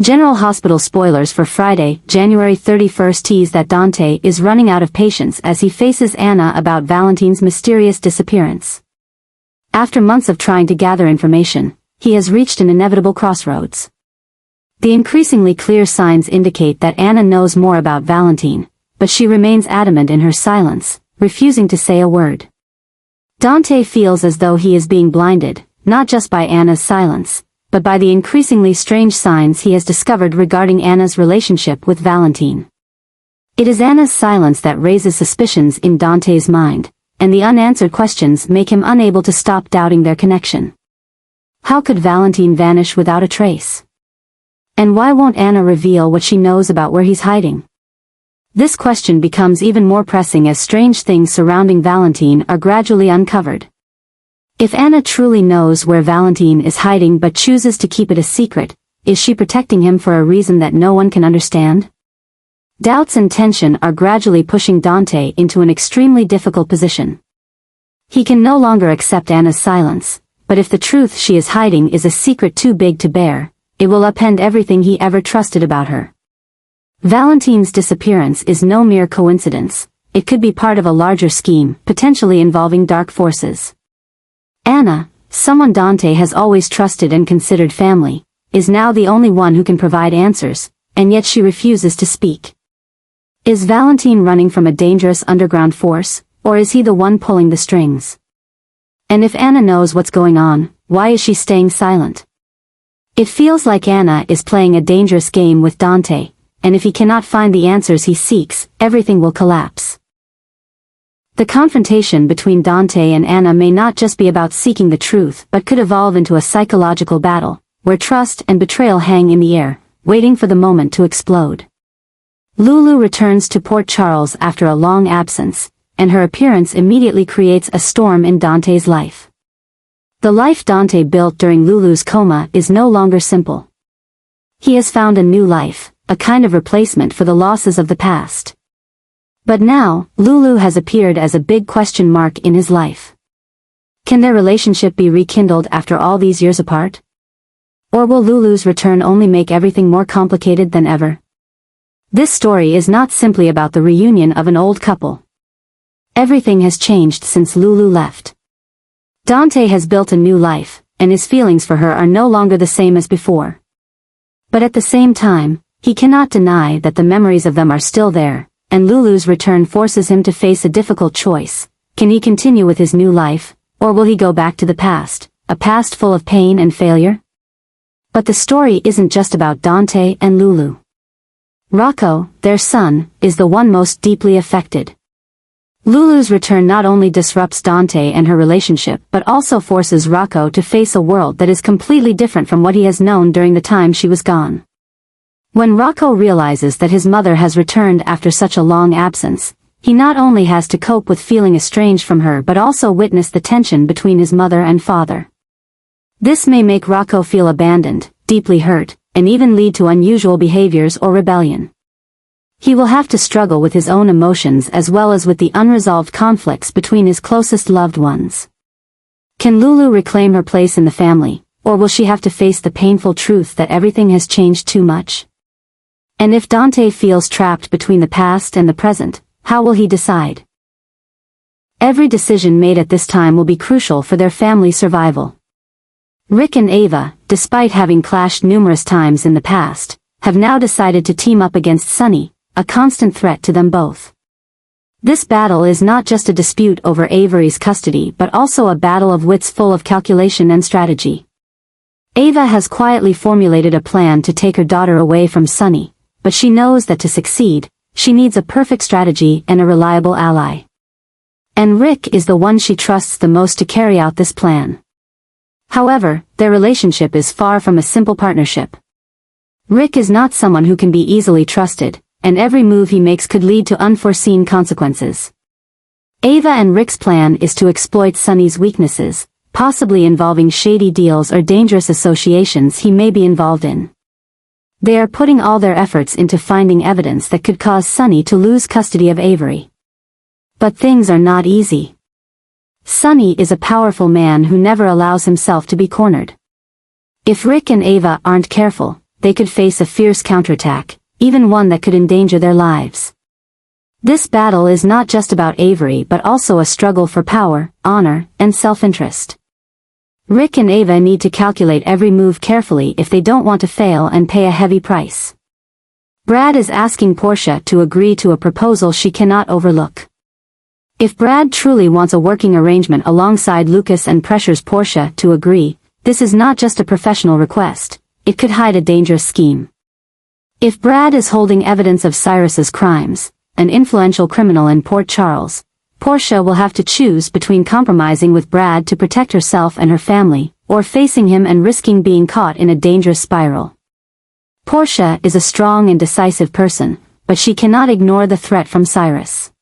General Hospital spoilers for Friday, January 31st tease that Dante is running out of patience as he faces Anna about Valentine's mysterious disappearance. After months of trying to gather information, he has reached an inevitable crossroads. The increasingly clear signs indicate that Anna knows more about Valentine, but she remains adamant in her silence, refusing to say a word. Dante feels as though he is being blinded, not just by Anna's silence, but by the increasingly strange signs he has discovered regarding Anna's relationship with Valentine. It is Anna's silence that raises suspicions in Dante's mind, and the unanswered questions make him unable to stop doubting their connection. How could Valentine vanish without a trace? And why won't Anna reveal what she knows about where he's hiding? This question becomes even more pressing as strange things surrounding Valentine are gradually uncovered. If Anna truly knows where Valentine is hiding but chooses to keep it a secret, is she protecting him for a reason that no one can understand? Doubts and tension are gradually pushing Dante into an extremely difficult position. He can no longer accept Anna's silence, but if the truth she is hiding is a secret too big to bear, it will upend everything he ever trusted about her. Valentine's disappearance is no mere coincidence, it could be part of a larger scheme, potentially involving dark forces. Anna, someone Dante has always trusted and considered family, is now the only one who can provide answers, and yet she refuses to speak. Is Valentine running from a dangerous underground force, or is he the one pulling the strings? And if Anna knows what's going on, why is she staying silent? It feels like Anna is playing a dangerous game with Dante, and if he cannot find the answers he seeks, everything will collapse. The confrontation between Dante and Anna may not just be about seeking the truth but could evolve into a psychological battle, where trust and betrayal hang in the air, waiting for the moment to explode. Lulu returns to Port Charles after a long absence, and her appearance immediately creates a storm in Dante's life. The life Dante built during Lulu's coma is no longer simple. He has found a new life, a kind of replacement for the losses of the past. But now, Lulu has appeared as a big question mark in his life. Can their relationship be rekindled after all these years apart? Or will Lulu's return only make everything more complicated than ever? This story is not simply about the reunion of an old couple. Everything has changed since Lulu left. Dante has built a new life, and his feelings for her are no longer the same as before. But at the same time, he cannot deny that the memories of them are still there, and Lulu's return forces him to face a difficult choice. Can he continue with his new life, or will he go back to the past, a past full of pain and failure? But the story isn't just about Dante and Lulu. Rocco, their son, is the one most deeply affected. Lulu's return not only disrupts Dante and her relationship but also forces Rocco to face a world that is completely different from what he has known during the time she was gone. When Rocco realizes that his mother has returned after such a long absence, he not only has to cope with feeling estranged from her but also witness the tension between his mother and father. This may make Rocco feel abandoned, deeply hurt, and even lead to unusual behaviors or rebellion. He will have to struggle with his own emotions as well as with the unresolved conflicts between his closest loved ones. Can Lulu reclaim her place in the family, or will she have to face the painful truth that everything has changed too much? And if Dante feels trapped between the past and the present, how will he decide? Every decision made at this time will be crucial for their family's survival. Rick and Ava, despite having clashed numerous times in the past, have now decided to team up against Sunny, a constant threat to them both. This battle is not just a dispute over Avery's custody but also a battle of wits full of calculation and strategy. Ava has quietly formulated a plan to take her daughter away from Sunny, but she knows that to succeed, she needs a perfect strategy and a reliable ally. And Rick is the one she trusts the most to carry out this plan. However, their relationship is far from a simple partnership. Rick is not someone who can be easily trusted, and every move he makes could lead to unforeseen consequences. Ava and Rick's plan is to exploit Sunny's weaknesses, possibly involving shady deals or dangerous associations he may be involved in. They are putting all their efforts into finding evidence that could cause Sunny to lose custody of Avery. But things are not easy. Sunny is a powerful man who never allows himself to be cornered. If Rick and Ava aren't careful, they could face a fierce counterattack, even one that could endanger their lives. This battle is not just about Avery but also a struggle for power, honor, and self-interest. Rick and Ava need to calculate every move carefully if they don't want to fail and pay a heavy price. Brad is asking Portia to agree to a proposal she cannot overlook. If Brad truly wants a working arrangement alongside Lucas and pressures Portia to agree, this is not just a professional request, it could hide a dangerous scheme. If Brad is holding evidence of Cyrus's crimes, an influential criminal in Port Charles, Portia will have to choose between compromising with Brad to protect herself and her family, or facing him and risking being caught in a dangerous spiral. Portia is a strong and decisive person, but she cannot ignore the threat from Cyrus.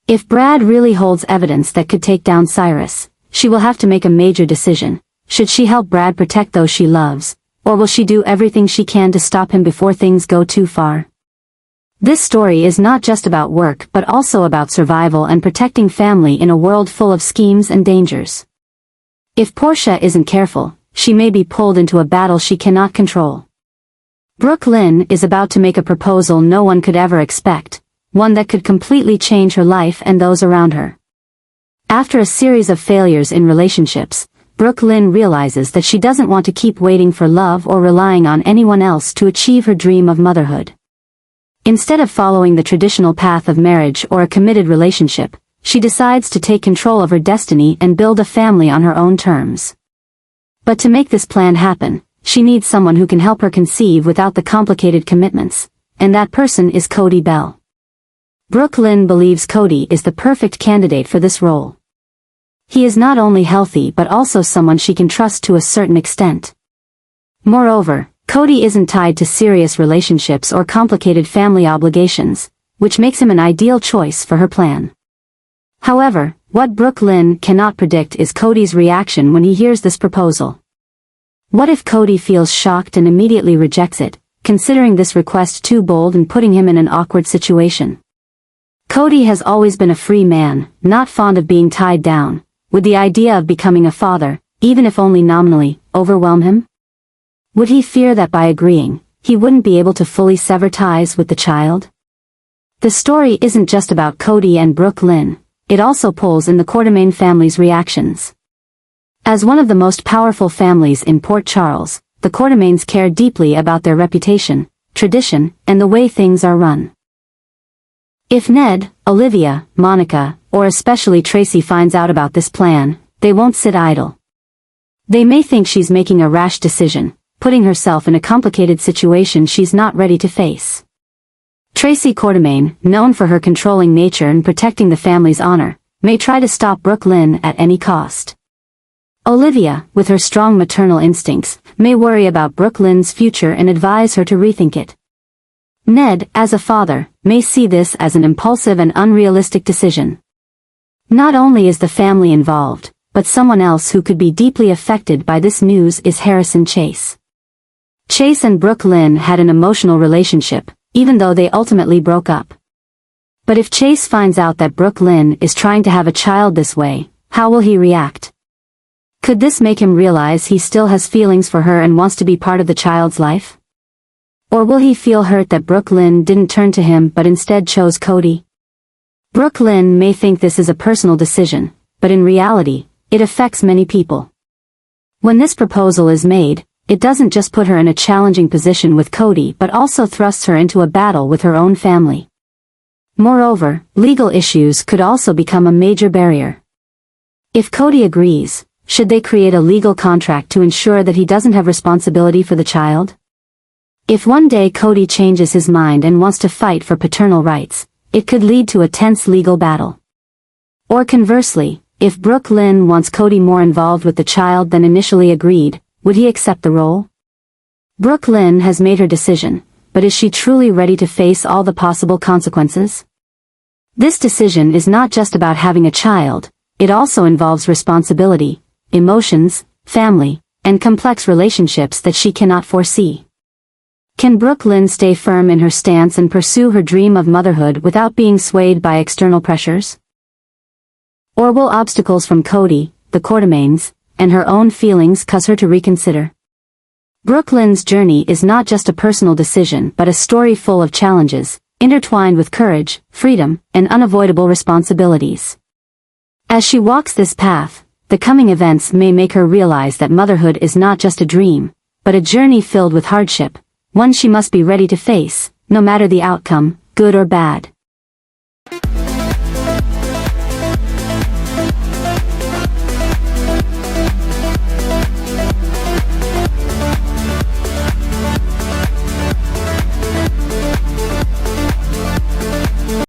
If Brad really holds evidence that could take down Cyrus, she will have to make a major decision. Should she help Brad protect those she loves, or will she do everything she can to stop him before things go too far? This story is not just about work but also about survival and protecting family in a world full of schemes and dangers. If Portia isn't careful, she may be pulled into a battle she cannot control. Brooke Lynn is about to make a proposal no one could ever expect, one that could completely change her life and those around her. After a series of failures in relationships, Brooke Lynn realizes that she doesn't want to keep waiting for love or relying on anyone else to achieve her dream of motherhood. Instead of following the traditional path of marriage or a committed relationship, she decides to take control of her destiny and build a family on her own terms. But to make this plan happen, she needs someone who can help her conceive without the complicated commitments, and that person is Cody Bell. Brooke Lynn believes Cody is the perfect candidate for this role. He is not only healthy but also someone she can trust to a certain extent. Moreover, Cody isn't tied to serious relationships or complicated family obligations, which makes him an ideal choice for her plan. However, what Brooke Lynn cannot predict is Cody's reaction when he hears this proposal. What if Cody feels shocked and immediately rejects it, considering this request too bold and putting him in an awkward situation? Cody has always been a free man, not fond of being tied down. Would the idea of becoming a father, even if only nominally, overwhelm him? Would he fear that by agreeing, he wouldn't be able to fully sever ties with the child? The story isn't just about Cody and Brooke Lynn, it also pulls in the Quartermaine family's reactions. As one of the most powerful families in Port Charles, the Quartermaines care deeply about their reputation, tradition, and the way things are run. If Ned, Olivia, Monica, or especially Tracy finds out about this plan, they won't sit idle. They may think she's making a rash decision, putting herself in a complicated situation she's not ready to face. Tracy Quartermaine, known for her controlling nature and protecting the family's honor, may try to stop Brooke Lynn at any cost. Olivia, with her strong maternal instincts, may worry about Brooke Lynn's future and advise her to rethink it. Ned, as a father, may see this as an impulsive and unrealistic decision. Not only is the family involved, but someone else who could be deeply affected by this news is Harrison Chase. Chase and Brooke Lynn had an emotional relationship, even though they ultimately broke up. But if Chase finds out that Brooke Lynn is trying to have a child this way, how will he react? Could this make him realize he still has feelings for her and wants to be part of the child's life? Or will he feel hurt that Brooke Lynn didn't turn to him but instead chose Cody? Brooke Lynn may think this is a personal decision, but in reality, it affects many people. When this proposal is made, it doesn't just put her in a challenging position with Cody but also thrusts her into a battle with her own family. Moreover, legal issues could also become a major barrier. If Cody agrees, should they create a legal contract to ensure that he doesn't have responsibility for the child? If one day Cody changes his mind and wants to fight for paternal rights, it could lead to a tense legal battle. Or conversely, if Brooke Lynn wants Cody more involved with the child than initially agreed, would he accept the role? Brooke Lynn has made her decision, but is she truly ready to face all the possible consequences? This decision is not just about having a child, it also involves responsibility, emotions, family, and complex relationships that she cannot foresee. Can Brooke Lynn stay firm in her stance and pursue her dream of motherhood without being swayed by external pressures? Or will obstacles from Cody, the Quartermaines, and her own feelings cause her to reconsider? Brooklyn's journey is not just a personal decision but a story full of challenges, intertwined with courage, freedom, and unavoidable responsibilities. As she walks this path, the coming events may make her realize that motherhood is not just a dream, but a journey filled with hardship, one she must be ready to face, no matter the outcome, good or bad.